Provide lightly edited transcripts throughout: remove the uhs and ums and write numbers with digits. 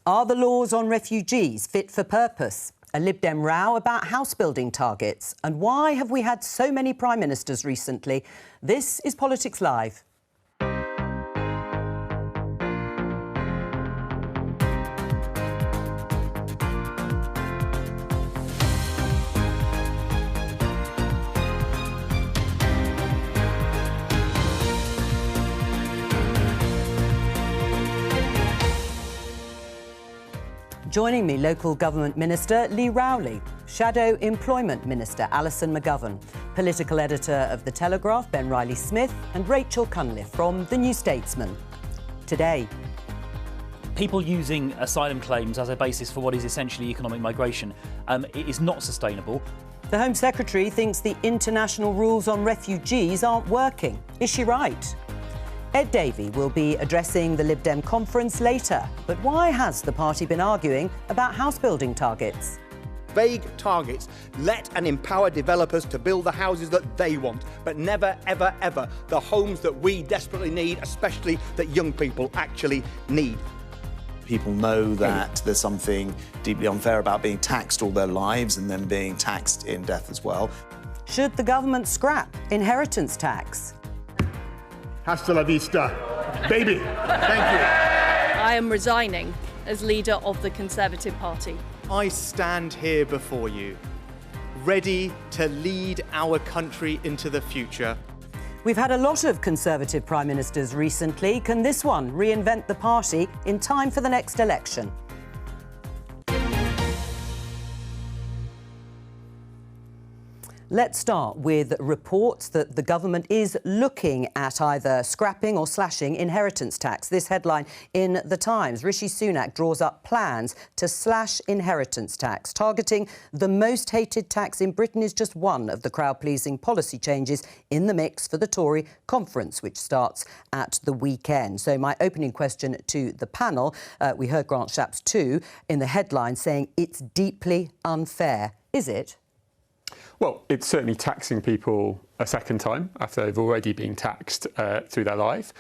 Are the laws on refugees fit for purpose? A Lib Dem row about house building targets. And why have we had so many Prime Ministers recently? This is Politics Live. Joining me, Local Government Minister Lee Rowley, Shadow Employment Minister Alison McGovern, Political Editor of The Telegraph Ben Riley-Smith and Rachel Cunliffe from The New Statesman. Today, people using asylum claims as a basis for what is essentially economic migration, it is not sustainable. The Home Secretary thinks the international rules on refugees aren't working. Is she right? Ed Davey will be addressing the Lib Dem conference later. But why has the party been arguing about house building targets? Vague targets let and empower developers to build the houses that they want, but never, ever, ever the homes that we desperately need, especially that young people actually need. People know that there's something deeply unfair about being taxed all their lives and then being taxed in death as well. Should the government scrap inheritance tax? Hasta la vista, baby. Thank you. I am resigning as leader of the Conservative Party. I stand here before you, ready to lead our country into the future. We've had a lot of Conservative Prime Ministers recently. Can this one reinvent the party in time for the next election? Let's start with reports that the government is looking at either scrapping or slashing inheritance tax. This headline in The Times: Rishi Sunak draws up plans to slash inheritance tax. Targeting the most hated tax in Britain is just one of the crowd-pleasing policy changes in the mix for the Tory conference, which starts at the weekend. So my opening question to the panel, we heard Grant Shapps too in the headline saying it's deeply unfair. Is it? Well, it's certainly taxing people a second time after they've already been taxed through their life.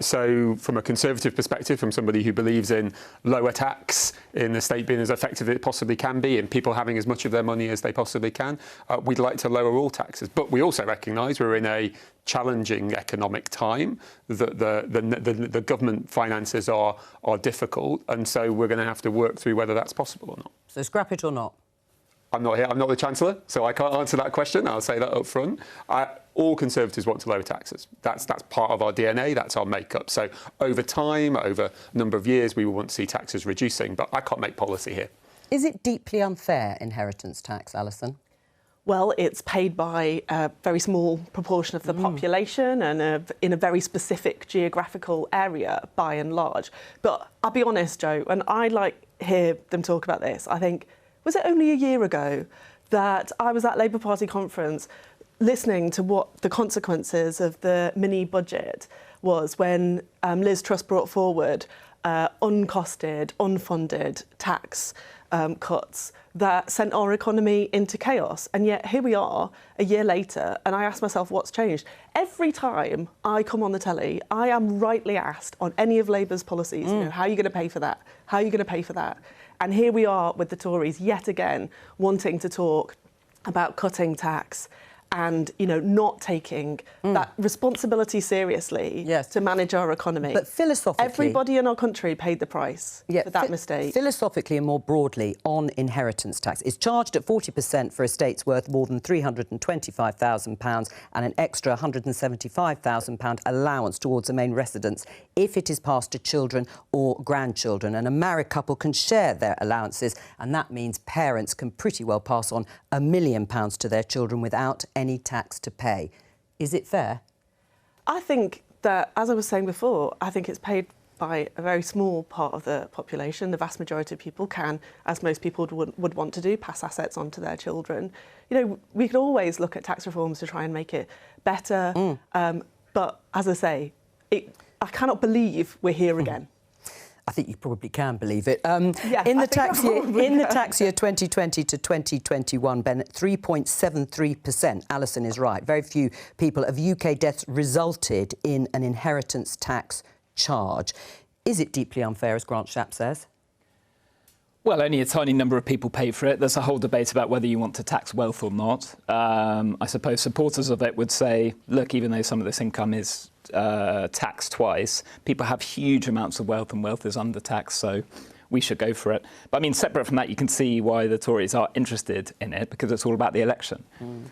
So from a Conservative perspective, from somebody who believes in lower tax, in the state being as effective as it possibly can be, and people having as much of their money as they possibly can, we'd like to lower all taxes. But we also recognise we're in a challenging economic time, that the government finances are difficult, and so we're going to have to work through whether that's possible or not. So scrap it or not? I'm not here. I'm not the Chancellor, so I can't answer that question. I'll say that up front. All Conservatives want to lower taxes. That's part of our DNA. That's our makeup. So over time, over a number of years, we will want to see taxes reducing. But I can't make policy here. Is it deeply unfair, inheritance tax, Alison? Well, it's paid by a very small proportion of the population and in a very specific geographical area, by and large. But I'll be honest, Jo, and I hear them talk about this. I think, was it only a year ago that I was at Labour Party conference listening to what the consequences of the mini-budget was when Liz Truss brought forward uncosted, unfunded tax cuts that sent our economy into chaos. And yet here we are a year later, and I ask myself what's changed. Every time I come on the telly, I am rightly asked on any of Labour's policies, how are you going to pay for that? How are you going to pay for that? And here we are with the Tories yet again wanting to talk about cutting tax and, not taking that responsibility seriously to manage our economy. But philosophically, everybody in our country paid the price for that mistake. Philosophically and more broadly on inheritance tax, it's charged at 40% for estates worth more than £325,000 and an extra £175,000 allowance towards a main residence if it is passed to children or grandchildren. And a married couple can share their allowances, and that means parents can pretty well pass on £1 million to their children without any tax to pay. Is it fair? I think that, as I was saying before, I think it's paid by a very small part of the population. The vast majority of people can, as most people would want to do, pass assets on to their children. We could always look at tax reforms to try and make it better. But as I say, I cannot believe we're here again. I think you probably can believe it. In the tax year 2020 to 2021, Ben, 3.73%. Alison is right. Very few people of UK deaths resulted in an inheritance tax charge. Is it deeply unfair, as Grant Shapps says? Well, only a tiny number of people pay for it. There's a whole debate about whether you want to tax wealth or not. I suppose supporters of it would say, look, even though some of this income is taxed twice, people have huge amounts of wealth and wealth is undertaxed, so we should go for it. But I mean, separate from that, you can see why the Tories are interested in it, because it's all about the election.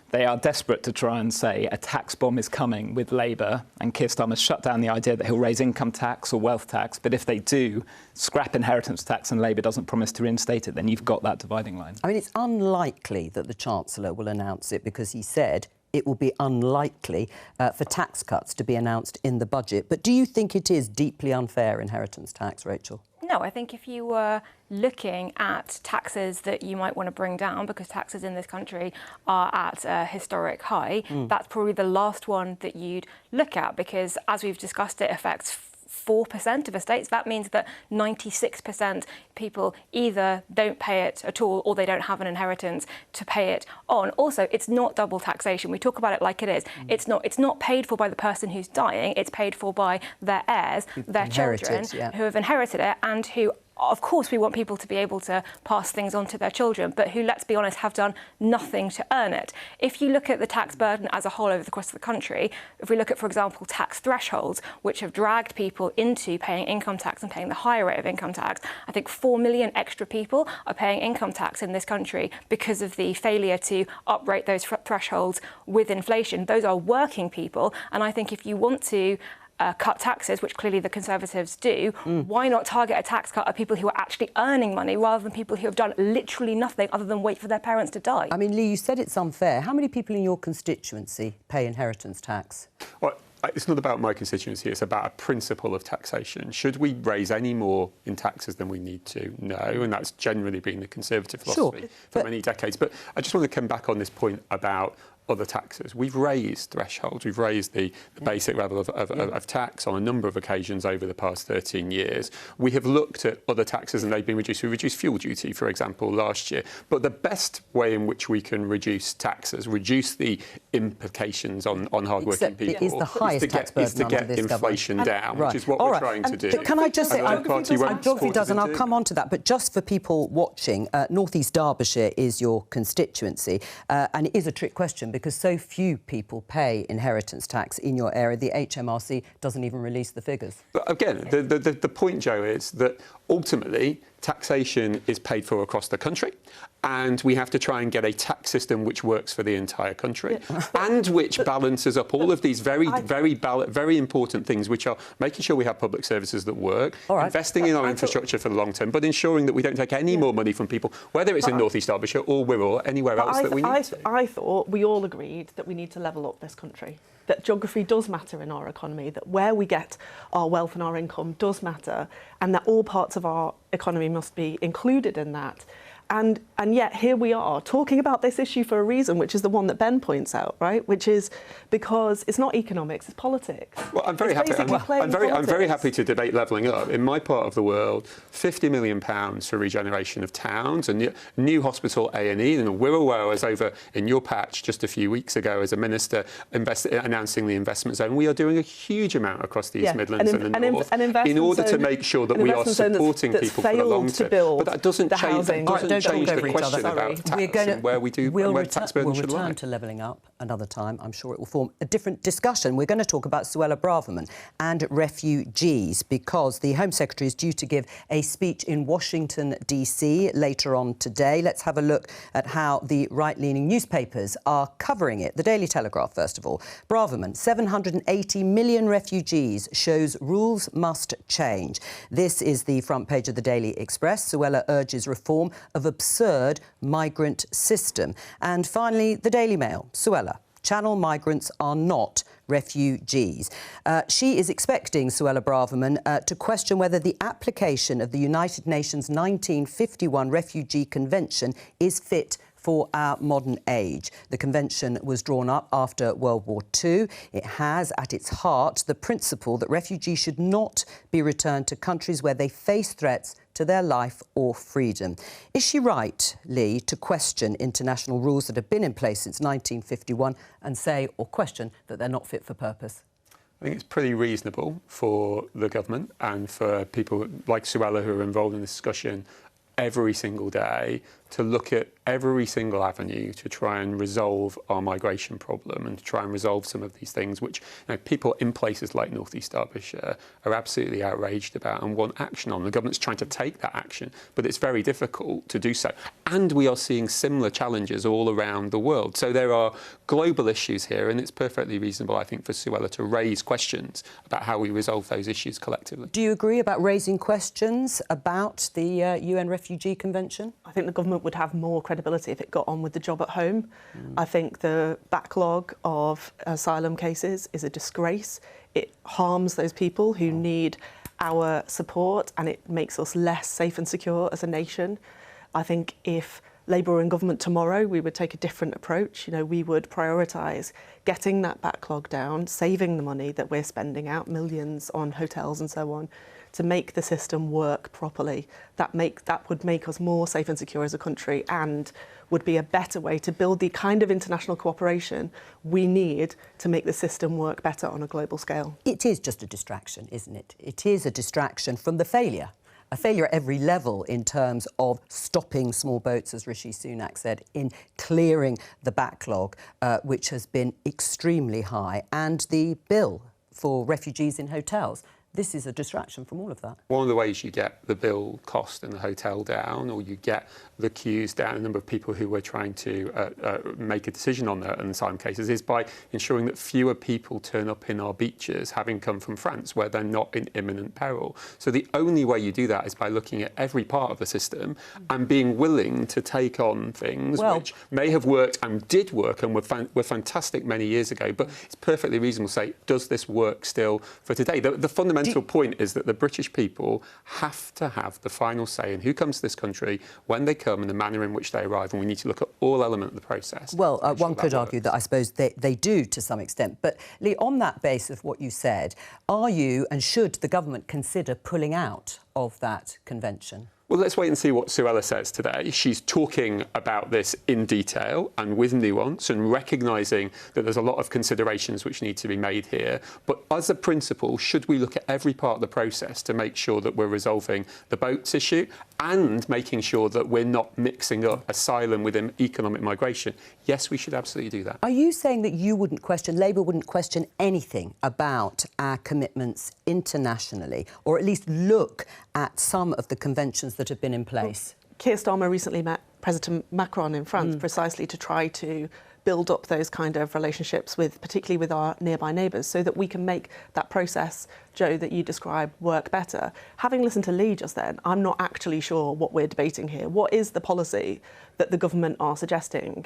They are desperate to try and say a tax bomb is coming with Labour, and Keir Starmer's shut down the idea that he'll raise income tax or wealth tax. But if they do scrap inheritance tax and Labour doesn't promise to reinstate it, then you've got that dividing line. I mean, it's unlikely that the Chancellor will announce it, because he said it will be unlikely for tax cuts to be announced in the budget. But do you think it is deeply unfair inheritance tax, Rachel? No, I think if you were looking at taxes that you might want to bring down, because taxes in this country are at a historic high, that's probably the last one that you'd look at, because as we've discussed, it affects 4% of estates. That means that 96% people either don't pay it at all or they don't have an inheritance to pay it on. Also, it's not double taxation. We talk about it like it is. It's not paid for by the person who's dying. It's paid for by their heirs, their children, who have inherited it and who, of course, we want people to be able to pass things on to their children, but who, let's be honest, have done nothing to earn it. If you look at the tax burden as a whole over the course of the country, if we look at, for example, tax thresholds, which have dragged people into paying income tax and paying the higher rate of income tax, I think 4 million extra people are paying income tax in this country because of the failure to uprate those thresholds with inflation. Those are working people, and I think if you want to cut taxes, which clearly the Conservatives do, why not target a tax cut at people who are actually earning money rather than people who have done literally nothing other than wait for their parents to die? I mean, Lee, you said it's unfair. How many people in your constituency pay inheritance tax? Well, it's not about my constituency, it's about a principle of taxation. Should we raise any more in taxes than we need to? No, and that's generally been the Conservative philosophy for many decades. But I just want to come back on this point about other taxes. We've raised thresholds, we've raised the basic level of tax on a number of occasions over the past 13 years. We have looked at other taxes and they've been reduced. We reduced fuel duty, for example, last year. But the best way in which we can reduce taxes, reduce the implications on hardworking people, is the highest tax burden is to get inflation down, which is what we're trying to do. Can I just say, geography does, and I'll come on to that, but just for people watching, North East Derbyshire is your constituency, and it is a trick question because so few people pay inheritance tax in your area. The HMRC doesn't even release the figures. But again, the point, Jo, is that ultimately taxation is paid for across the country, and we have to try and get a tax system which works for the entire country and which balances up all of these very important things, which are making sure we have public services that work, investing in our infrastructure for the long term, but ensuring that we don't take any more money from people, whether it's in North East Derbyshire or Wirral or anywhere else that we need to. I thought we all agreed that we need to level up this country, that geography does matter in our economy, that where we get our wealth and our income does matter, and that all parts of our economy must be included in that. And yet here we are talking about this issue for a reason, which is the one that Ben points out, right? Which is because it's not economics, it's politics. Well, I'm very happy. I'm very happy to debate levelling up. In my part of the world, £50 million for regeneration of towns, a new hospital A&E, and Wirral, where I was over in your patch just a few weeks ago as a minister announcing the investment zone. We are doing a huge amount across the East Midlands and the North in order to make sure that we are supporting people for the long term. But that doesn't change the question about tax and where we do where tax burden should lie. We'll return to levelling up another time. I'm sure it will form a different discussion. We're going to talk about Suella Braverman and refugees because the Home Secretary is due to give a speech in Washington, D.C. later on today. Let's have a look at how the right-leaning newspapers are covering it. The Daily Telegraph, first of all. Braverman, 780 million refugees shows rules must change. This is the front page of the Daily Express. Suella urges reform of absurd migrant system. And finally, the Daily Mail. Suella, Channel migrants are not refugees. She is expecting Suella Braverman to question whether the application of the United Nations 1951 Refugee Convention is fit for our modern age. The convention was drawn up after World War II. It has at its heart the principle that refugees should not be returned to countries where they face threats to their life or freedom. Is she right, Lee, to question international rules that have been in place since 1951 and say or question that they're not fit for purpose? I think it's pretty reasonable for the government and for people like Suella who are involved in this discussion every single day to look at every single avenue to try and resolve our migration problem and to try and resolve some of these things which people in places like North East Derbyshire are absolutely outraged about and want action on. The government's trying to take that action, but it's very difficult to do so. And we are seeing similar challenges all around the world. So there are global issues here, and it's perfectly reasonable, I think, for Suella to raise questions about how we resolve those issues collectively. Do you agree about raising questions about the UN Refugee Convention? I think the government would have more credibility if it got on with the job at home. I think the backlog of asylum cases is a disgrace. It harms those people who need our support, and it makes us less safe and secure as a nation. I think if Labour were in government tomorrow, we would take a different approach. We would prioritise getting that backlog down, saving the money that we're spending out, millions on hotels and so on, to make the system work properly. That would make us more safe and secure as a country, and would be a better way to build the kind of international cooperation we need to make the system work better on a global scale. It is just a distraction, isn't it? It is a distraction from the failure. A failure at every level in terms of stopping small boats, as Rishi Sunak said, in clearing the backlog, which has been extremely high, and the bill for refugees in hotels. This is a distraction from all of that. One of the ways you get the bill cost in the hotel down, or you get the queues down, the number of people who are trying to make a decision on the asylum cases, is by ensuring that fewer people turn up in our beaches, having come from France, where they're not in imminent peril. So the only way you do that is by looking at every part of the system and being willing to take on things which may have worked and did work and were fantastic many years ago, but it's perfectly reasonable to say, does this work still for today? The fundamental point is that the British people have to have the final say in who comes to this country, when they come, and the manner in which they arrive, and we need to look at all elements of the process. Well, one could argue that I suppose they do to some extent. But, Lee, on that base of what you said, are you and should the government consider pulling out of that convention? Well, let's wait and see what Suella says today. She's talking about this in detail and with nuance and recognising that there's a lot of considerations which need to be made here. But as a principle, should we look at every part of the process to make sure that we're resolving the boats issue and making sure that we're not mixing up asylum with economic migration? Yes, we should absolutely do that. Are you saying that you wouldn't question, Labour wouldn't question anything about our commitments internationally, or at least look at some of the conventions that have been in place? Keir Starmer recently met President Macron in France precisely to try to build up those kind of relationships particularly with our nearby neighbours, so that we can make that process, Jo, that you describe work better. Having listened to Lee just then, I'm not actually sure what we're debating here. What is the policy that the government are suggesting?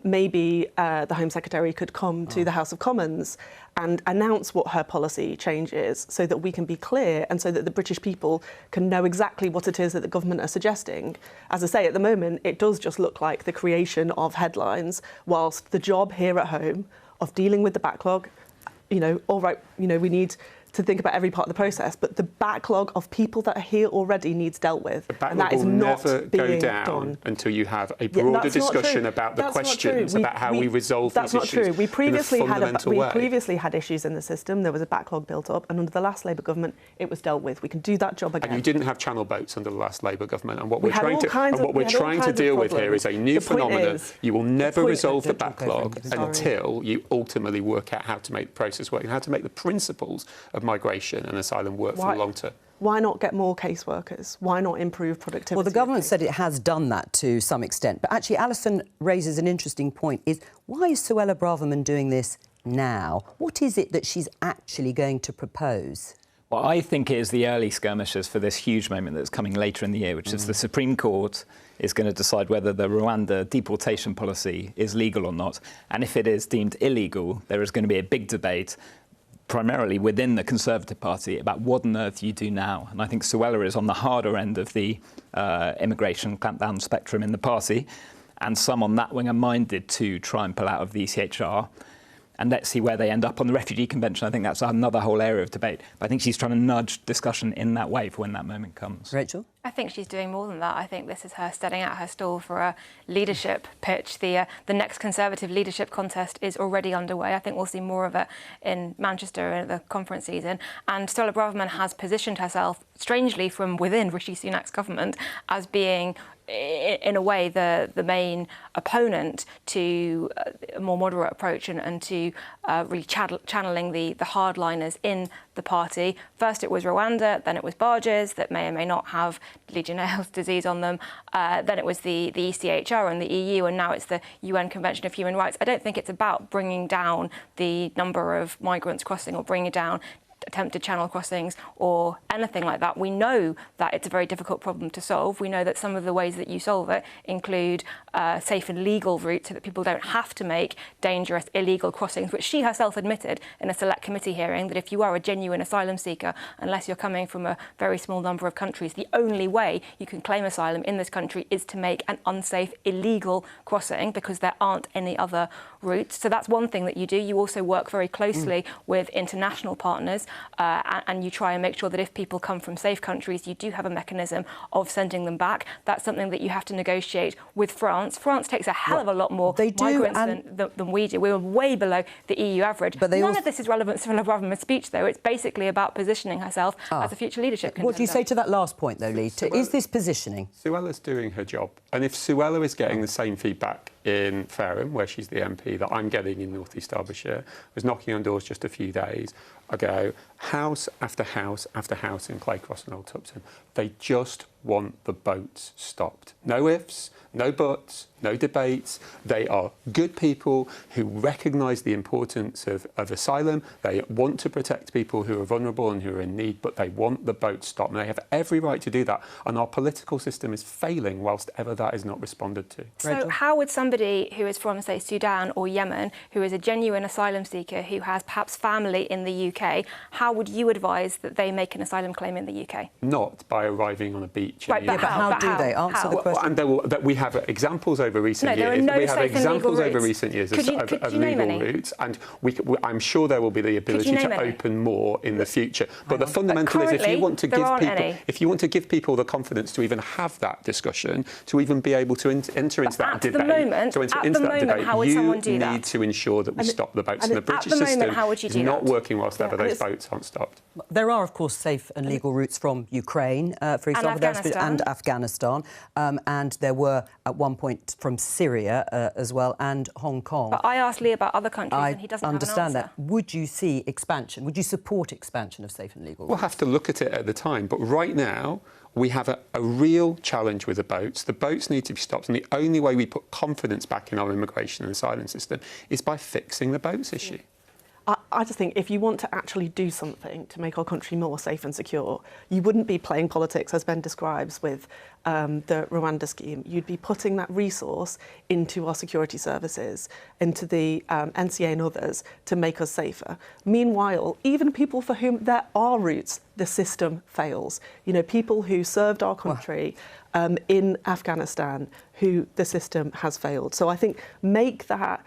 Maybe the Home Secretary could come to the House of Commons and announce what her policy change is, so that we can be clear and so that the British people can know exactly what it is that the government are suggesting. As I say, at the moment, it does just look like the creation of headlines, whilst the job here at home of dealing with the backlog, all right, we need to think about every part of the process, but the backlog of people that are here already needs dealt with. The backlog will never go down until you have a broader discussion about the questions about how we resolve these issues. That's not true. We previously had issues in the system. There was a backlog built up, and under the last Labour government, it was dealt with. We can do that job again. And you didn't have channel boats under the last Labour government. And what we're trying to deal with here is a new phenomenon. You will never resolve the backlog until you ultimately work out how to make the process work and how to make the principles of migration and asylum work for the long term. Why not get more caseworkers? Why not improve productivity? Well, the government said it has done that to some extent. But actually, Alison raises an interesting point, is why is Suella Braverman doing this now? What is it that she's actually going to propose? Well, I think it is the early skirmishes for this huge moment that's coming later in the year, which is the Supreme Court is going to decide whether the Rwanda deportation policy is legal or not. And if it is deemed illegal, there is going to be a big debate primarily within the Conservative Party about what on earth you do now. And I think Suella is on the harder end of the immigration clampdown spectrum in the party, and some on that wing are minded to try and pull out of the ECHR. And let's see where they end up on the Refugee Convention. I think that's another whole area of debate. But I think she's trying to nudge discussion in that way for when that moment comes. Rachel? I think she's doing more than that. I think this is her setting out her stall for a leadership pitch. The next Conservative leadership contest is already underway. I think we'll see more of it in Manchester at the conference season. And Suella Braverman has positioned herself, strangely from within Rishi Sunak's government, as being, in a way, the main opponent to a more moderate approach and to really channeling the hardliners in the party. First it was Rwanda, then it was barges that may or may not have Legionnaires' disease on them. Then it was the ECHR and the EU, and now it's the UN Convention of Human Rights. I don't think it's about bringing down the number of migrants crossing or bringing down attempted channel crossings or anything like that. We know that it's a very difficult problem to solve. We know that some of the ways that you solve it include safe and legal routes so that people don't have to make dangerous, illegal crossings, which she herself admitted in a select committee hearing that if you are a genuine asylum seeker, unless you're coming from a very small number of countries, the only way you can claim asylum in this country is to make an unsafe, illegal crossing because there aren't any other routes. So that's one thing that you do. You also work very closely with international partners and you try and make sure that if people come from safe countries, you do have a mechanism of sending them back. That's something that you have to negotiate with France. France takes a hell of a lot more migrants than we do. We're way below the EU average. But none of this is relevant to Suella Braverman's speech, though. It's basically about positioning herself as a future leadership contender. What do you say to that last point, though, Lee? Is this positioning? Suella's doing her job. And if Suella is getting the same feedback in Fareham, where she's the MP, that I'm getting in North East Derbyshire, I was knocking on doors just a few days ago, house after house after house in Claycross and Old Tupton. They just want the boats stopped. No ifs, no buts, no debates. They are good people who recognise the importance of asylum. They want to protect people who are vulnerable and who are in need, but they want the boats stopped. And they have every right to do that. And our political system is failing whilst ever that is not responded to. So how would somebody who is from, say, Sudan or Yemen, who is a genuine asylum seeker, who has perhaps family in the UK, how would you advise that they make an asylum claim in the UK? Not by arriving on a beach. Right, but how do they? Answer the question. And we have examples over recent years. No we have safe examples and legal over routes. recent years Could of you name legal any? routes, and I'm sure there will be the ability to open more in the future. But the fundamental is, if you want to give people the confidence to even have that discussion, to even be able to enter into that debate, you need to ensure that we stop the boats. And the British system is not working whilst ever those boats aren't stopped. There are, of course, safe and legal routes from Ukraine, for example, and Afghanistan, and there were at one point from Syria as well, and Hong Kong. But I asked Lee about other countries, and he doesn't understand have an answer. that. Would you see expansion? Would you support expansion of safe and legal routes? We'll have to look at it at the time, but right now we have a real challenge with the boats. The boats need to be stopped, and the only way we put confidence back in our immigration and asylum system is by fixing the boats issue. I just think if you want to actually do something to make our country more safe and secure, you wouldn't be playing politics, as Ben describes, with the Rwanda scheme. You'd be putting that resource into our security services, into the NCA and others to make us safer. Meanwhile, even people for whom there are routes, the system fails. You know, people who served our country in Afghanistan, who the system has failed. So I think make that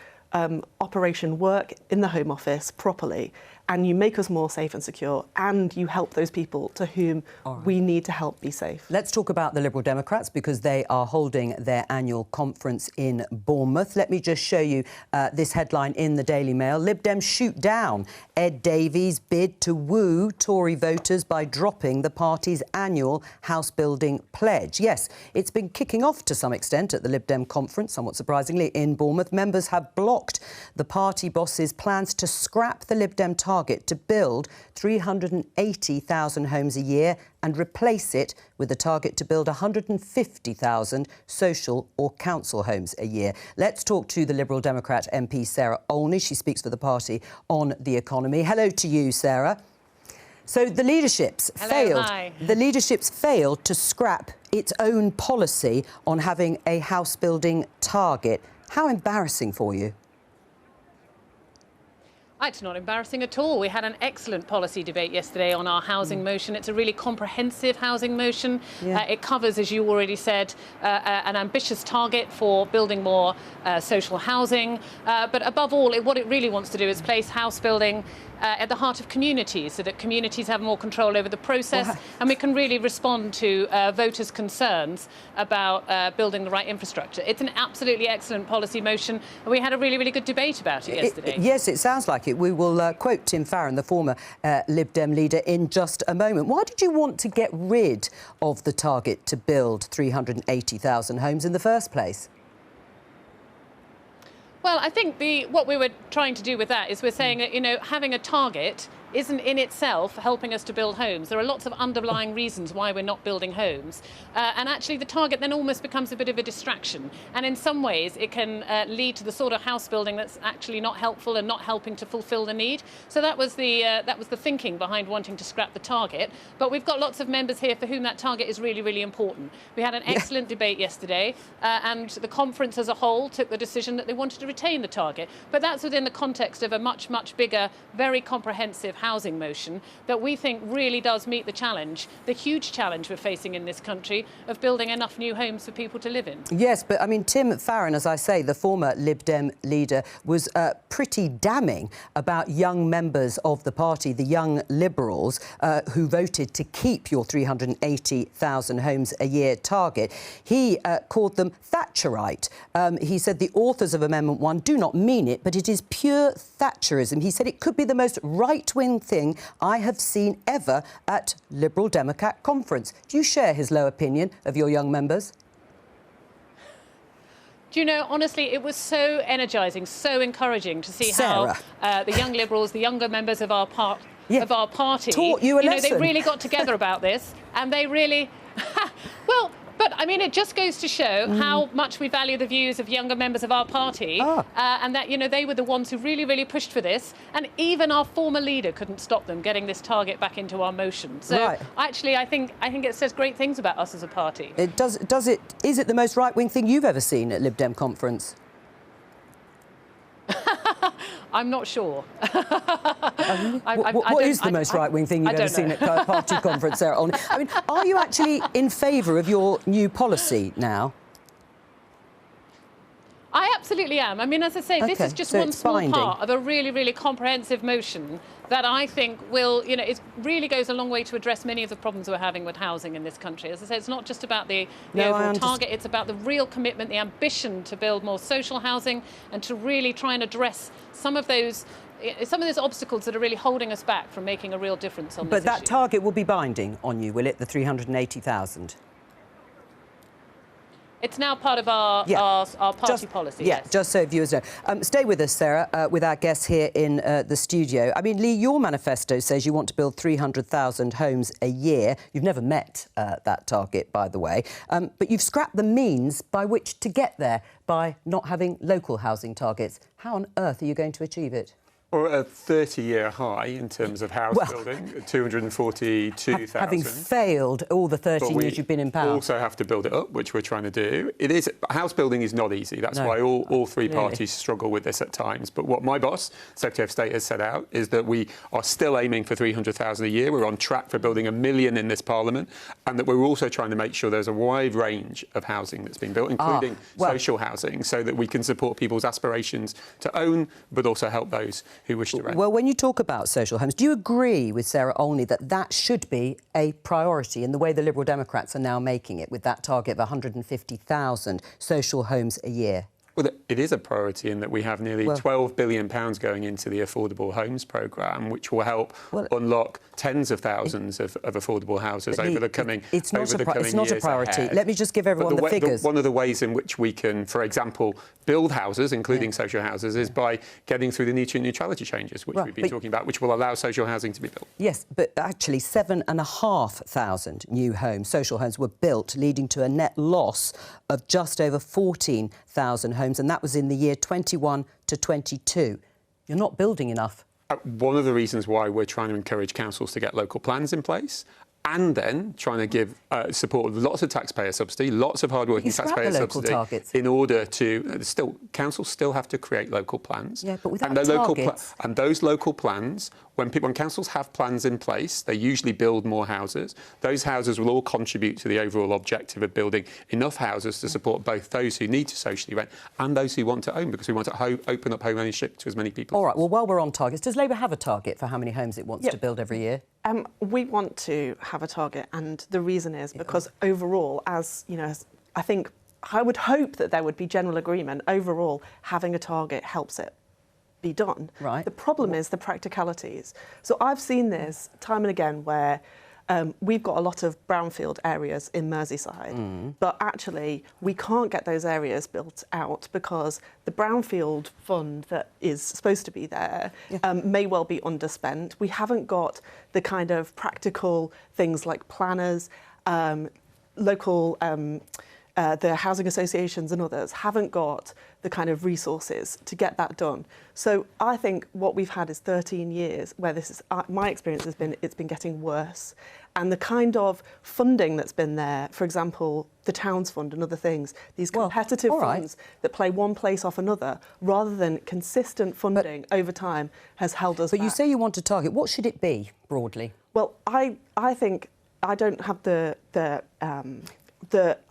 operation work in the Home Office properly, and you make us more safe and secure, and you help those people to whom we need to help be safe. Let's talk about the Liberal Democrats, because they are holding their annual conference in Bournemouth. Let me just show you this headline in the Daily Mail. Lib Dems shoot down Ed Davies' bid to woo Tory voters by dropping the party's annual house-building pledge. Yes, it's been kicking off to some extent at the Lib Dem conference, somewhat surprisingly, in Bournemouth. Members have blocked the party boss's plans to scrap the Lib Dem target to build 380,000 homes a year and replace it with the target to build 150,000 social or council homes a year. Let's talk to the Liberal Democrat MP Sarah Olney. She speaks for the party on the economy. Hello to you, Sarah. So the leadership's failed to scrap its own policy on having a house building target. How embarrassing for you? It's not embarrassing at all. We had an excellent policy debate yesterday on our housing motion. It's a really comprehensive housing motion. It covers, as you already said, an ambitious target for building more social housing. But above all, what it really wants to do is place house building at the heart of communities, so that communities have more control over the process, and we can really respond to voters' concerns about building the right infrastructure. It's an absolutely excellent policy motion, and we had a really, really good debate about it yesterday. Yes, it sounds like it. We will quote Tim Farron, the former Lib Dem leader, in just a moment. Why did you want to get rid of the target to build 380,000 homes in the first place? Well, I think what we were trying to do with that is we're saying that, you know, having a target isn't in itself helping us to build homes. There are lots of underlying reasons why we're not building homes. And actually the target then almost becomes a bit of a distraction. And in some ways it can lead to the sort of house building that's actually not helpful and not helping to fulfil the need. So that was the thinking behind wanting to scrap the target. But we've got lots of members here for whom that target is really, really important. We had an excellent debate yesterday, and the conference as a whole took the decision that they wanted to retain the target. But that's within the context of a much, much bigger, very comprehensive housing motion that we think really does meet the challenge, the huge challenge we're facing in this country of building enough new homes for people to live in. Yes, but I mean, Tim Farron, as I say, the former Lib Dem leader, was pretty damning about young members of the party, the young Liberals, who voted to keep your 380,000 homes a year target. He called them Thatcherite. He said the authors of Amendment 1 do not mean it, but it is pure Thatcherism. He said it could be the most right-wing thing I have seen ever at Liberal Democrat conference. Do you share his low opinion of your young members? Do you know, honestly, it was so energising, so encouraging to see Sarah. how the young Liberals, the younger members of our party, taught you a lesson. They really got together about this, and they really, well. But, I mean, it just goes to show how much we value the views of younger members of our party, and that, you know, they were the ones who really, really pushed for this, and even our former leader couldn't stop them getting this target back into our motion. So, actually, I think it says great things about us as a party. Is it the most right-wing thing you've ever seen at Lib Dem conference? I'm not sure. What is the most right-wing thing you've ever seen at a party conference, Sarah Olney? I mean, are you actually in favour of your new policy now? I absolutely am. I mean, as I say, this is just one small part of a really, really comprehensive motion that I think will, you know, it really goes a long way to address many of the problems we're having with housing in this country. As I say, it's not just about the overall target, it's about the real commitment, the ambition to build more social housing and to really try and address some of those obstacles that are really holding us back from making a real difference on this issue. But that target will be binding on you, will it, the 380,000? It's now part of our party policy. Yeah, yes. just so viewers know. Stay with us, Sarah, with our guests here in the studio. I mean, Lee, your manifesto says you want to build 300,000 homes a year. You've never met that target, by the way. But you've scrapped the means by which to get there by not having local housing targets. How on earth are you going to achieve it? Or a 30-year high in terms of house building, 242,000. Having failed all the 13 years you've been in power. We also have to build it up, which we're trying to do. House building is not easy. That's why all three parties struggle with this at times. But what my boss, Secretary of State, has set out is that we are still aiming for 300,000 a year. We're on track for building 1 million in this Parliament, and that we're also trying to make sure there's a wide range of housing that's being built, including social housing, so that we can support people's aspirations to own, but also help those who wish to rent. Well, when you talk about social homes, do you agree with Sarah Olney that that should be a priority in the way the Liberal Democrats are now making it, with that target of 150,000 social homes a year? Well, it is a priority in that we have nearly £12 billion going into the Affordable Homes Programme, which will help unlock tens of thousands of affordable houses over the coming years. It's not a priority. Let me just give everyone the figures. One of the ways in which we can, for example, build houses, including social houses, is by getting through the nutrient neutrality changes, which we've been talking about, which will allow social housing to be built. Yes, but actually 7,500 new homes, social homes, were built, leading to a net loss of just over 14,000 homes, and that was in the year 21 to 22. You're not building enough. One of the reasons why we're trying to encourage councils to get local plans in place and then trying to give support with lots of taxpayer subsidy, lots of hard-working taxpayer subsidy, targets. in order to councils still have to create local plans. Yeah, but without and targets. And those local plans, when councils have plans in place, they usually build more houses. Those houses will all contribute to the overall objective of building enough houses to support both those who need to socially rent and those who want to own, because we want to open up home ownership to as many people. All right, well, while we're on targets, does Labour have a target for how many homes it wants to build every year? We want to have a target, and the reason is because overall, as you know, I would hope that there would be general agreement. Overall, having a target helps it be done. Right. The problem is the practicalities. So I've seen this time and again where we've got a lot of brownfield areas in Merseyside, but actually we can't get those areas built out because the brownfield fund that is supposed to be there may well be underspent. We haven't got the kind of practical things like planners, local the housing associations and others haven't got the kind of resources to get that done. So I think what we've had is 13 years where this is, my experience has been, it's been getting worse. And the kind of funding that's been there, for example, the Towns Fund and other things, these competitive funds that play one place off another, rather than consistent funding over time, has held us back. But you say you want a target. What should it be, broadly? Well, I think I don't have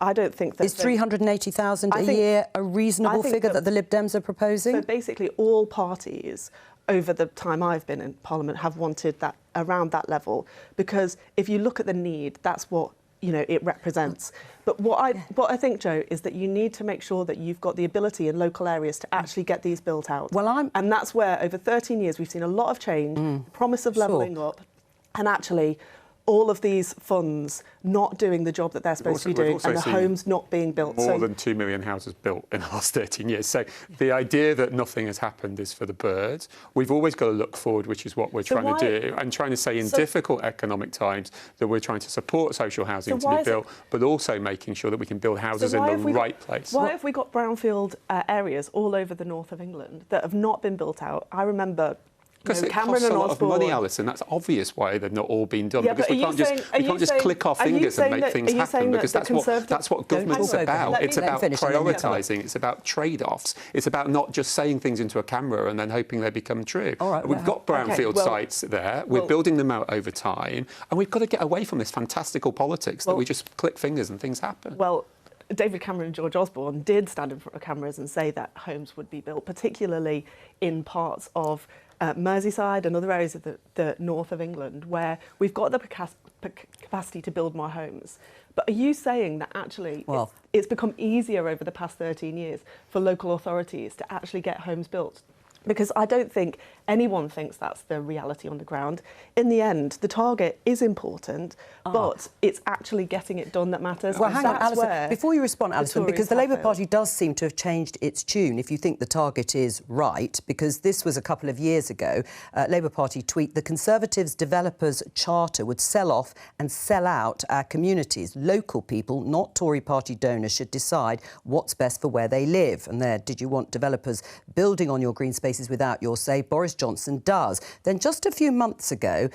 I don't think that... Is 380,000 a year a reasonable figure that the Lib Dems are proposing? So basically all parties over the time I've been in Parliament have wanted that around that level, because if you look at the need, that's what it represents. But what I think, Jo, is that you need to make sure that you've got the ability in local areas to actually get these built out. And that's where over 13 years we've seen a lot of change, the promise of levelling up, and actually all of these funds not doing the job that they're supposed to be doing, and the homes not being built. More than 2 million houses built in the last 13 years. So the idea that nothing has happened is for the birds. We've always got to look forward, which is what we're trying to do, and trying to say in difficult economic times that we're trying to support social housing to be built, but also making sure that we can build houses in the right place. Why have we got brownfield areas all over the north of England that have not been built out? I remember... Because it costs a lot of money, Alison. That's obvious why they've not all been done. Because we can't just click our fingers and make things happen. Because that's what government's about. It's about prioritising. It's about trade-offs. It's about not just saying things into a camera and then hoping they become true. We've got brownfield sites there. We're building them out over time, and we've got to get away from this fantastical politics that we just click fingers and things happen. Well, David Cameron and George Osborne did stand in front of cameras and say that homes would be built, particularly in parts of Merseyside and other areas of the north of England where we've got the capacity to build more homes. But are you saying that actually it's become easier over the past 13 years for local authorities to actually get homes built? Because I don't think anyone thinks that's the reality on the ground. In the end, the target is important, but it's actually getting it done that matters. Well, hang on, Alison. Before you respond, Alison, because the Labour Party does seem to have changed its tune, if you think the target is right, because this was a couple of years ago. Labour Party tweet, the Conservatives' Developers Charter would sell off and sell out our communities. Local people, not Tory party donors, should decide what's best for where they live. And there, did you want developers building on your green space without your say? Boris Johnson does. Then just a few months ago,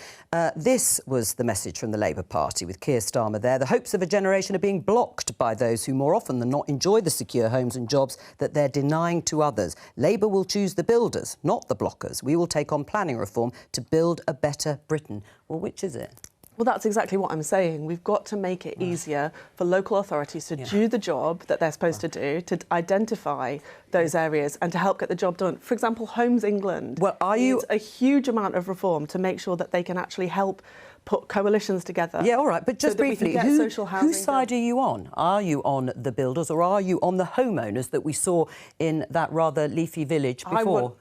this was the message from the Labour Party with Keir Starmer there. The hopes of a generation are being blocked by those who more often than not enjoy the secure homes and jobs that they're denying to others. Labour will choose the builders, not the blockers. We will take on planning reform to build a better Britain. Well, which is it? Well, that's exactly what I'm saying. We've got to make it easier for local authorities to do the job that they're supposed to do, to identify those areas and to help get the job done. For example, Homes England needs a huge amount of reform to make sure that they can actually help put coalitions together. Yeah, all right, but just briefly, whose side are you on? Are you on the builders or are you on the homeowners that we saw in that rather leafy village before?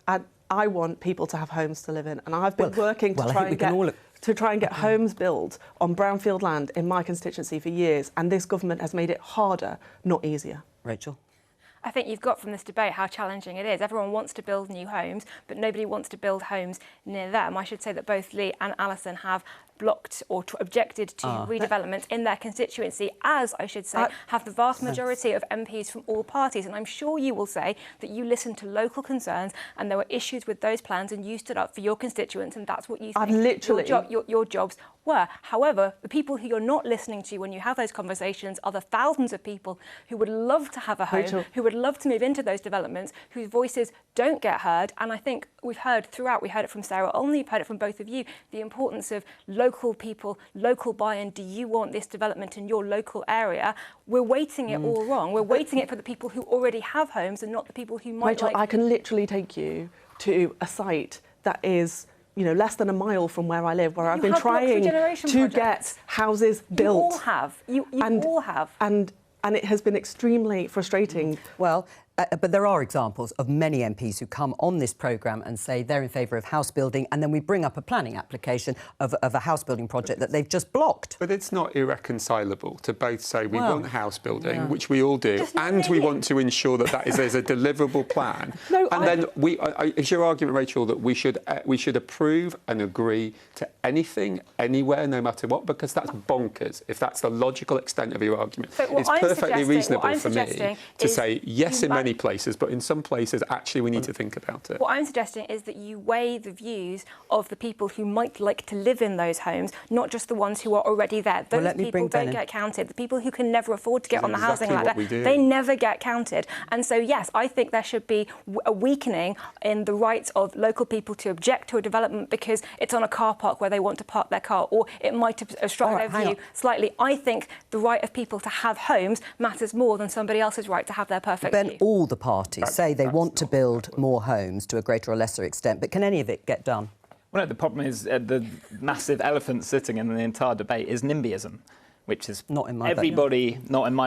I want people to have homes to live in, and I've been working to try and get homes built on brownfield land in my constituency for years, and this government has made it harder, not easier. Rachel? I think you've got from this debate how challenging it is. Everyone wants to build new homes, but nobody wants to build homes near them. I should say that both Lee and Alison have blocked or objected to redevelopment in their constituency, as I should say, have the vast majority of MPs from all parties. And I'm sure you will say that you listened to local concerns and there were issues with those plans and you stood up for your constituents, and that's what you think your jobs were. However, the people who you're not listening to when you have those conversations are the thousands of people who would love to have a home, who would love to move into those developments, whose voices don't get heard. And I think we've heard throughout, we heard it from Sarah Olney, we've heard it from both of you, the importance of local people, local buy-in. Do you want this development in your local area? We're weighting it all wrong. We're weighting it for the people who already have homes and not the people who might Rachel, I can literally take you to a site that is, you know, less than a mile from where I live, where I've been trying to get houses built. You all have. You all have. And it has been extremely frustrating. Well, but there are examples of many MPs who come on this programme and say they're in favour of house building, and then we bring up a planning application of a house building project that they've just blocked. But it's not irreconcilable to both say we want house building, which we all do, and we want to ensure that there's a deliverable plan. Then is your argument, Rachel, that we should approve and agree to anything, anywhere, no matter what? Because that's bonkers, if that's the logical extent of your argument. It's perfectly reasonable for me to say yes in many places, but in some places, actually, we need to think about it. What I'm suggesting is that you weigh the views of the people who might like to live in those homes, not just the ones who are already there. Those people don't get counted. The people who can never afford to get on the housing ladder, they never get counted. And so, yes, I think there should be a weakening in the rights of local people to object to a development because it's on a car park where they want to park their car, or it might have struck their view slightly. I think the right of people to have homes matters more than somebody else's right to have their perfect view. All the parties say they want to build more homes to a greater or lesser extent, but can any of it get done? Well, no, the problem is the massive elephant sitting in the entire debate is NIMBYism, which is not in my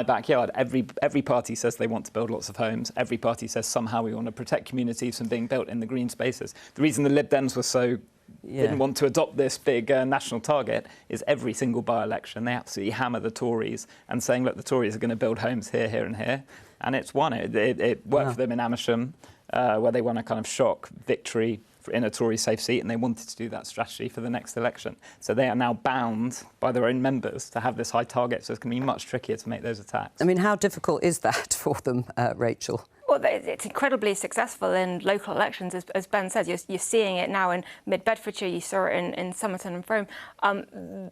backyard. Every party says they want to build lots of homes. Every party says somehow we want to protect communities from being built in the green spaces. The reason the Lib Dems were so didn't want to adopt this big national target is every single by-election they absolutely hammer the Tories and saying, look, the Tories are going to build homes here, here and here. And it's won. It worked for them in Amersham, where they won a kind of shock victory in a Tory safe seat, and they wanted to do that strategy for the next election. So they are now bound by their own members to have this high target, so it's going to be much trickier to make those attacks. I mean, how difficult is that for them, Rachel? Well, it's incredibly successful in local elections, as Ben says. You're seeing it now in Mid-Bedfordshire, you saw it in Somerton and Frome.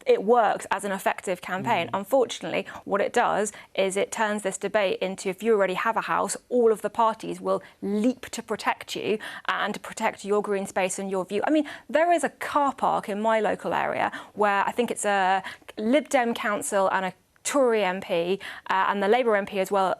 It works as an effective campaign. Unfortunately, what it does is it turns this debate into, if you already have a house, all of the parties will leap to protect you and to protect your green space and your view. I mean, there is a car park in my local area where I think it's a Lib Dem council and a Tory MP and the Labour MP as well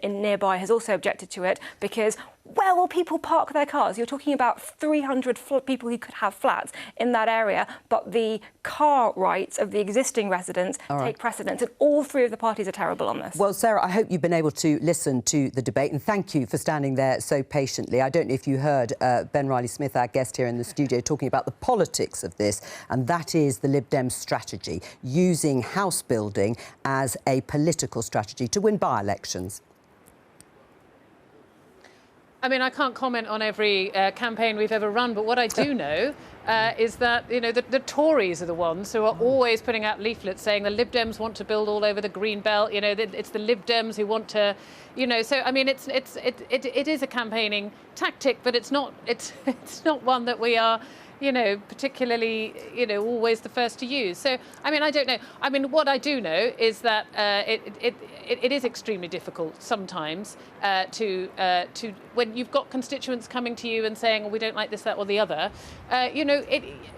in nearby has also objected to it because where will people park their cars? You're talking about 300 people who could have flats in that area, but the car rights of the existing residents take precedence, and all three of the parties are terrible on this. Well, Sarah, I hope you've been able to listen to the debate, and thank you for standing there so patiently. I don't know if you heard Ben Riley-Smith, our guest here in the studio, talking about the politics of this, and that is the Lib Dem strategy, using house building as a political strategy to win by-elections. I mean, I can't comment on every campaign we've ever run, but what I do know is that, you know, the Tories are the ones who are always putting out leaflets saying the Lib Dems want to build all over the green belt. You know, it's the Lib Dems who want to, you know. So I mean, it is a campaigning tactic, but it's not one that we are, you know, particularly, you know, always the first to use. So, I mean, I don't know. I mean, what I do know is that it is extremely difficult sometimes to when you've got constituents coming to you and saying, oh, we don't like this, that or the other, you know,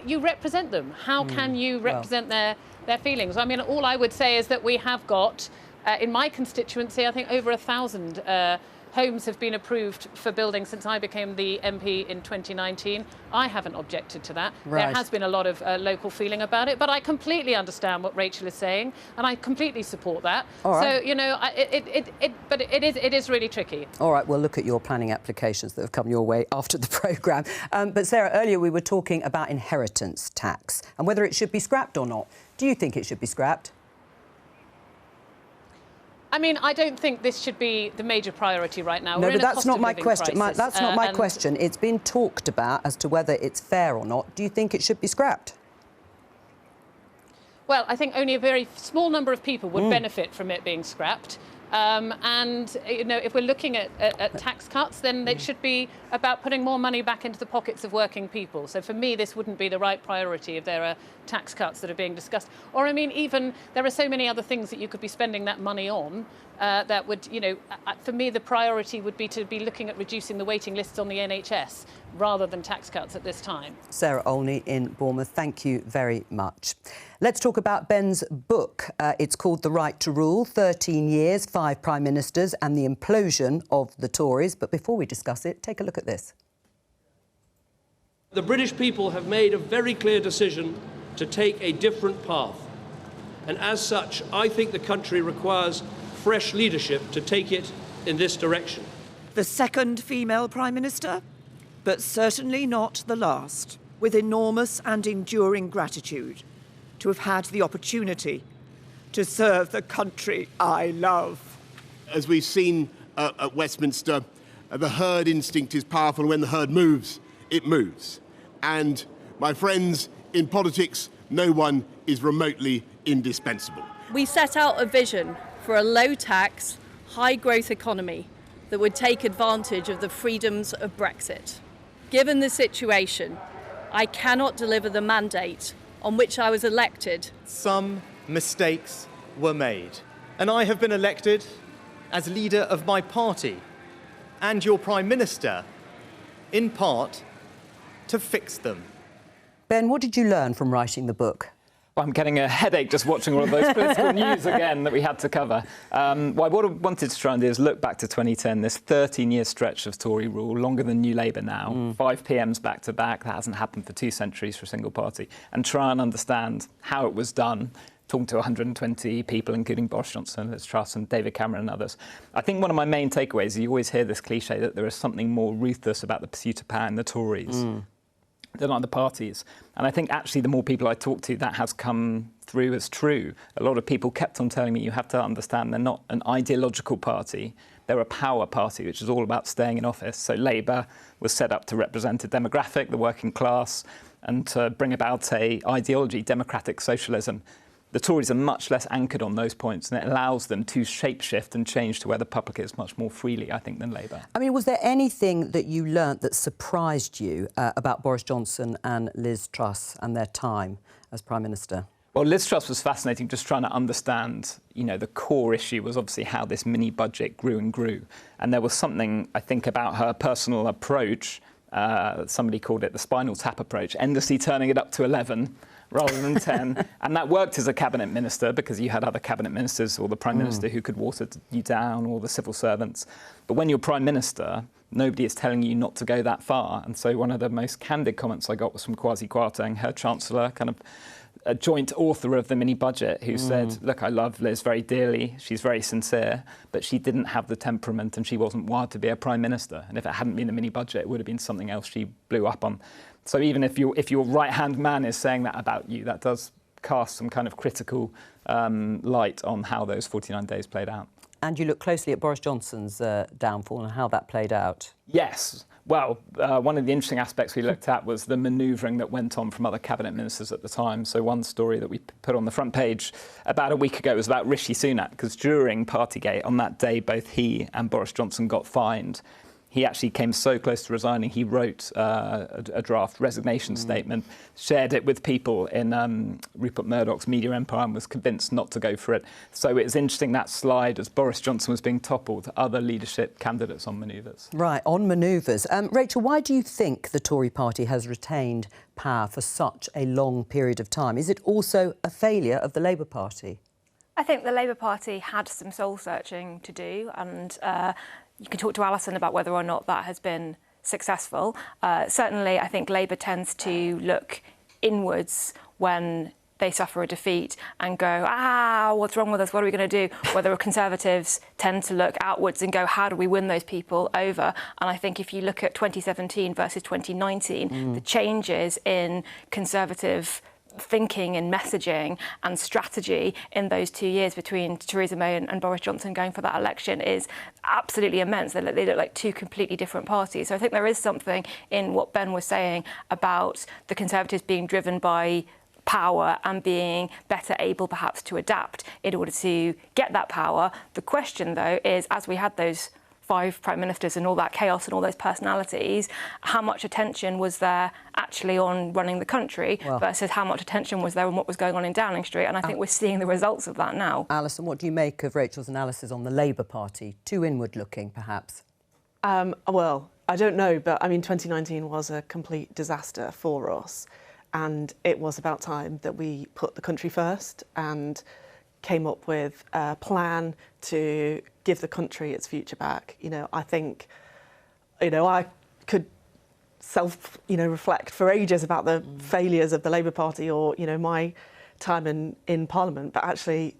you represent them. How can you represent their feelings? I mean, all I would say is that we have got, in my constituency, I think over 1,000 homes have been approved for building since I became the MP in 2019. I haven't objected to that. There has been a lot of local feeling about it, but I completely understand what Rachel is saying, and I completely support that. So, you know, but it is really tricky. All right, we'll look at your planning applications that have come your way after the programme. But Sarah, earlier we were talking about inheritance tax and whether it should be scrapped or not. Do you think it should be scrapped? I mean, I don't think this should be the major priority right now. No, but that's not my question. That's not my question. It's been talked about as to whether it's fair or not. Do you think it should be scrapped? Well, I think only a very small number of people would benefit from it being scrapped. And, you know, if we're looking at tax cuts, then it should be about putting more money back into the pockets of working people. So for me, this wouldn't be the right priority if there are tax cuts that are being discussed. Or, I mean, even there are so many other things that you could be spending that money on that would, you know, for me, the priority would be to be looking at reducing the waiting lists on the NHS rather than tax cuts at this time. Sarah Olney in Bournemouth, thank you very much. Let's talk about Ben's book. It's called The Right to Rule, 13 years, 5 Prime Ministers and the Implosion of the Tories. But before we discuss it, take a look at this. The British people have made a very clear decision to take a different path. And as such, I think the country requires fresh leadership to take it in this direction. The second female Prime Minister, but certainly not the last, with enormous and enduring gratitude to have had the opportunity to serve the country I love. As we've seen at Westminster, the herd instinct is powerful. When the herd moves, it moves. And my friends, in politics, no one is remotely indispensable. We set out a vision for a low-tax, high-growth economy that would take advantage of the freedoms of Brexit. Given the situation, I cannot deliver the mandate on which I was elected. Some mistakes were made, and I have been elected as leader of my party and your Prime Minister, in part, to fix them. Ben, what did you learn from writing the book? Well, I'm getting a headache just watching all of those political news again that we had to cover. What I wanted to try and do is look back to 2010, this 13-year stretch of Tory rule, longer than New Labour now, 5 PMs back-to-back. That hasn't happened for 2 centuries for a single party. And try and understand how it was done, talking to 120 people, including Boris Johnson, Liz Truss and David Cameron and others. I think one of my main takeaways is you always hear this cliche that there is something more ruthless about the pursuit of power in the Tories than other parties. And I think actually the more people I talk to, that has come through as true. A lot of people kept on telling me, you have to understand they're not an ideological party, they're a power party, which is all about staying in office. So Labour was set up to represent a demographic, the working class, and to bring about a ideology, democratic socialism. The Tories are much less anchored on those points, and it allows them to shapeshift and change to where the public is much more freely, I think, than Labour. I mean, was there anything that you learnt that surprised you about Boris Johnson and Liz Truss and their time as Prime Minister? Well, Liz Truss was fascinating, just trying to understand, you know, the core issue was obviously how this mini-budget grew and grew. And there was something, I think, about her personal approach, somebody called it the spinal tap approach, endlessly turning it up to 11, rather than 10. And that worked as a cabinet minister because you had other cabinet ministers or the Prime Minister who could water you down, or the civil servants. But when you're Prime Minister, nobody is telling you not to go that far. And so one of the most candid comments I got was from Kwasi Kwarteng, her Chancellor, kind of a joint author of the mini-budget, who said, look, I love Liz very dearly, she's very sincere, but she didn't have the temperament and she wasn't wired to be a Prime Minister. And if it hadn't been the mini-budget, it would have been something else she blew up on. So even if your right-hand man is saying that about you, that does cast some kind of critical light on how those 49 days played out. And you look closely at Boris Johnson's downfall and how that played out. Yes. Well, one of the interesting aspects we looked at was the manoeuvring that went on from other cabinet ministers at the time. So one story that we put on the front page about a week ago was about Rishi Sunak, because during Partygate, on that day, both he and Boris Johnson got fined. He actually came so close to resigning, he wrote a draft resignation statement, shared it with people in Rupert Murdoch's media empire and was convinced not to go for it. So it was interesting, that slide, as Boris Johnson was being toppled, other leadership candidates on manoeuvres. Right, on manoeuvres. Rachel, why do you think the Tory party has retained power for such a long period of time? Is it also a failure of the Labour Party? I think the Labour Party had some soul-searching to do, and you can talk to Alison about whether or not that has been successful. Certainly, I think Labour tends to look inwards when they suffer a defeat and go, what's wrong with us? What are we going to do? Whether Conservatives tend to look outwards and go, how do we win those people over? And I think if you look at 2017 versus 2019, the changes in Conservative thinking and messaging and strategy in those 2 years between Theresa May and Boris Johnson going for that election is absolutely immense. They look like 2 completely different parties. So I think there is something in what Ben was saying about the Conservatives being driven by power and being better able perhaps to adapt in order to get that power. The question, though, is as we had those 5 prime ministers and all that chaos and all those personalities, how much attention was there actually on running the country versus how much attention was there on what was going on in Downing Street? And I think we're seeing the results of that now. Alison, what do you make of Rachel's analysis on the Labour Party? Too inward-looking, perhaps? Well, I don't know, but I mean, 2019 was a complete disaster for us. And it was about time that we put the country first and came up with a plan to give the country its future back. You know, I think, you know, I could reflect for ages about the failures of the Labour Party or, you know, my time in Parliament, but actually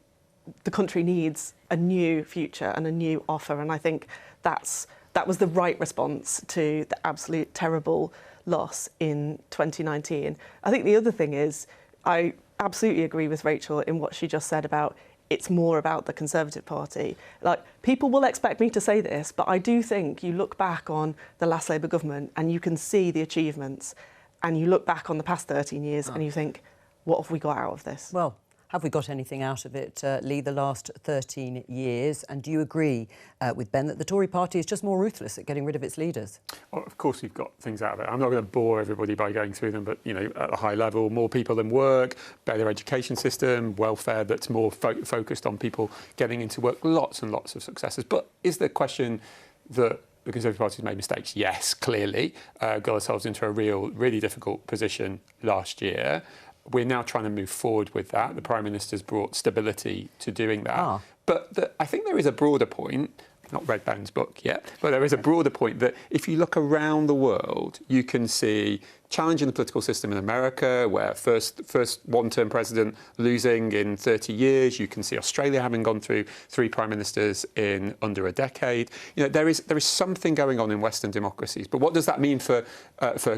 the country needs a new future and a new offer. And I think that was the right response to the absolute terrible loss in 2019. I think the other thing is, I absolutely agree with Rachel in what she just said about it's more about the Conservative Party. Like, people will expect me to say this, but I do think you look back on the last Labour government and you can see the achievements, and you look back on the past 13 years and you think, what have we got out of this? Well, have we got anything out of it, Lee, the last 13 years? And do you agree with Ben that the Tory party is just more ruthless at getting rid of its leaders? Well, of course we've got things out of it. I'm not going to bore everybody by going through them, but, you know, at a high level, more people in work, better education system, welfare that's more focused on people getting into work, lots and lots of successes. But is the question that the Conservative Party has made mistakes? Yes, clearly. Got ourselves into a really difficult position last year. We're now trying to move forward with that. The Prime Minister's brought stability to doing that. But I think there is a broader point, not read Ben's book yet, but there is a broader point that if you look around the world, you can see challenging the political system in America, where first one-term president losing in 30 years. You can see Australia having gone through 3 prime ministers in under a decade. You know, there is something going on in Western democracies. But what does that mean for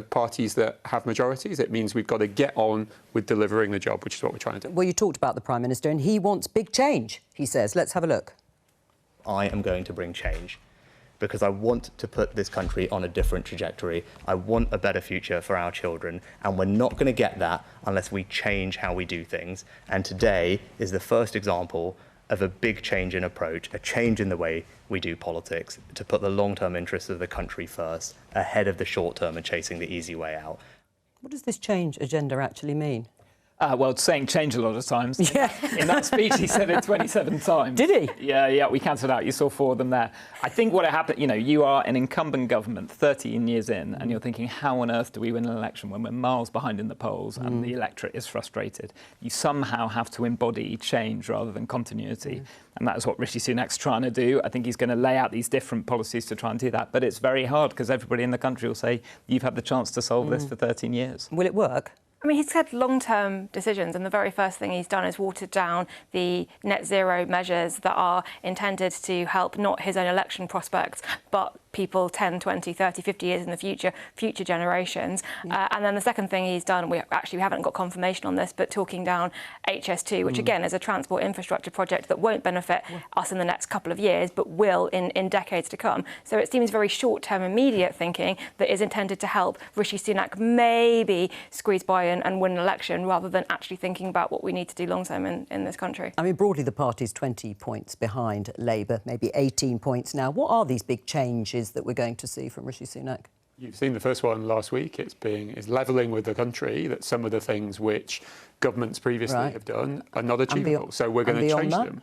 parties that have majorities? It means we've got to get on with delivering the job, which is what we're trying to do. Well, you talked about the Prime Minister, and he wants big change, he says. Let's have a look. I am going to bring change because I want to put this country on a different trajectory. I want a better future for our children, and we're not going to get that unless we change how we do things. And today is the first example of a big change in approach, a change in the way we do politics, to put the long-term interests of the country first, ahead of the short-term and chasing the easy way out. What does this change agenda actually mean? Well, saying change a lot of times. Yeah. In that speech, he said it 27 times. Did he? Yeah, we cancelled out. You saw 4 of them there. I think what happened, you know, you are an incumbent government 13 years in, and you're thinking, how on earth do we win an election when we're miles behind in the polls and the electorate is frustrated? You somehow have to embody change rather than continuity. And that is what Rishi Sunak's trying to do. I think he's going to lay out these different policies to try and do that. But it's very hard because everybody in the country will say, you've had the chance to solve this for 13 years. Will it work? I mean, he's had long-term decisions, and the very first thing he's done is watered down the net zero measures that are intended to help not his own election prospects, but people 10, 20, 30, 50 years in the future generations. And then the second thing he's done, we haven't got confirmation on this, but talking down HS2, which again is a transport infrastructure project that won't benefit us in the next couple of years, but will in decades to come. So it seems very short-term, immediate thinking that is intended to help Rishi Sunak maybe squeeze by and win an election, rather than actually thinking about what we need to do long-term in this country. I mean, broadly, the party's 20 points behind Labour, maybe 18 points now. What are these big changes that we're going to see from Rishi Sunak? You've seen the first one last week. It's levelling with the country that some of the things which governments previously have done are not achievable. So we're going to change them.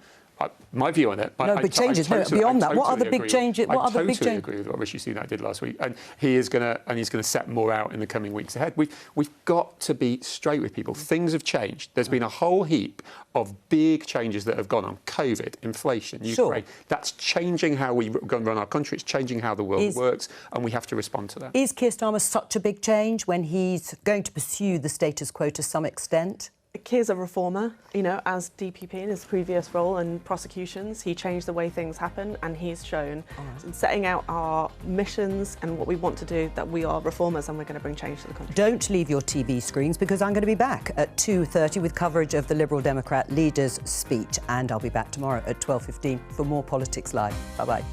My view on it. No, big changes. Beyond that, what are the big changes? I totally agree with what Rishi Sunak did last week, and he's going to set more out in the coming weeks ahead. We've got to be straight with people. Things have changed. There's been a whole heap of big changes that have gone on: COVID, inflation, Ukraine. That's changing how we run our country. It's changing how the world works, and we have to respond to that. Is Keir Starmer such a big change when he's going to pursue the status quo to some extent? Keir's a reformer, you know, as DPP in his previous role in prosecutions. He changed the way things happen, and he's shown in setting out our missions and what we want to do that we are reformers and we're going to bring change to the country. Don't leave your TV screens, because I'm going to be back at 2:30 with coverage of the Liberal Democrat leader's speech, and I'll be back tomorrow at 12:15 for more Politics Live. Bye-bye.